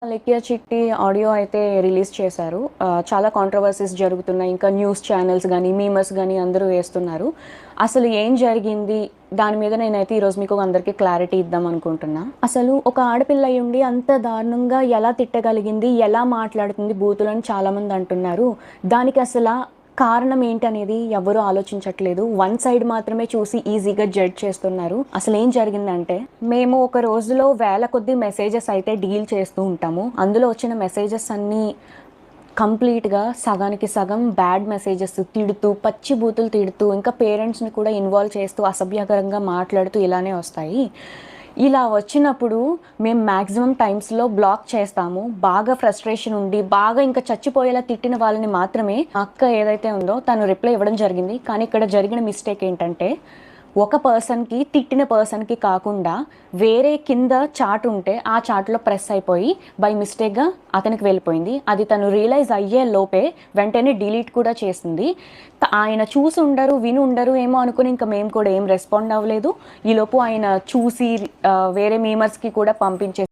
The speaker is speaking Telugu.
'లెక్కియా చిట్టి' ఆడియో అయితే రిలీజ్ చేశారు. చాలా కాంట్రోవర్సీస్ జరుగుతున్నాయి. ఇంకా న్యూస్ ఛానెల్స్ గానీ, మీమర్స్ గానీ అందరూ వేస్తున్నారు. అసలు ఏం జరిగింది? దాని మీద నేనైతే ఈరోజు మీకు అందరికీ క్లారిటీ ఇద్దామనుకుంటున్నా. అసలు ఒక ఆడపిల్ల అయ్యుండి అంత దారుణంగా ఎలా తిట్టగలిగింది? ఎలా మాట్లాడుతుంది బూతులని చాలామంది అంటున్నారు. దానికి కారణం ఏంటనేది ఎవ్వరూ ఆలోచించట్లేదు. వన్ సైడ్ మాత్రమే చూసి ఈజీగా జడ్జ్ చేస్తున్నారు. అసలేం జరిగిందంటే, మేము ఒక రోజులో వేల కొద్దీ మెసేజెస్ అయితే డీల్ చేస్తూ ఉంటాము. అందులో వచ్చిన మెసేజెస్ అన్నీ కంప్లీట్‌గా సగానికి సగం బ్యాడ్ మెసేజెస్ తిడుతూ, పచ్చి బూతులు తిడుతూ, ఇంకా పేరెంట్స్‌ని కూడా ఇన్వాల్వ్ చేస్తూ, అసభ్యకరంగా మాట్లాడుతూ ఇలానే వస్తాయి. ఇలా వచ్చినప్పుడు మేము మాక్సిమం టైమ్స్‌లో బ్లాక్ చేస్తాము. బాగా ఫ్రస్ట్రేషన్ ఉండి, బాగా ఇంకా చచ్చిపోయేలా తిట్టిన వాళ్ళని మాత్రమే మా అక్క ఏదైతే ఉందో తను రిప్లై ఇవ్వడం జరిగింది. కానీ ఇక్కడ జరిగిన మిస్టేక్ ఏంటంటే, ఒక పర్సన్‌కి తిట్టిన పర్సన్‌కి కాకుండా వేరే కింద చాట్ ఉంటే ఆ చాట్‌లో ప్రెస్ అయిపోయి బై మిస్టేక్‌గా అతనికి వెళ్ళిపోయింది. అది తను రియలైజ్ అయ్యే లోపే వెంటనే డిలీట్ కూడా చేసింది. ఆయన చూసి ఉండరు, విని ఉండరు ఏమో అనుకుని ఇంకా మేము కూడా ఏం రెస్పాండ్ అవ్వలేదు. ఈలోపు ఆయన చూసి వేరే మీమర్స్‌కి కూడా పంపించేసి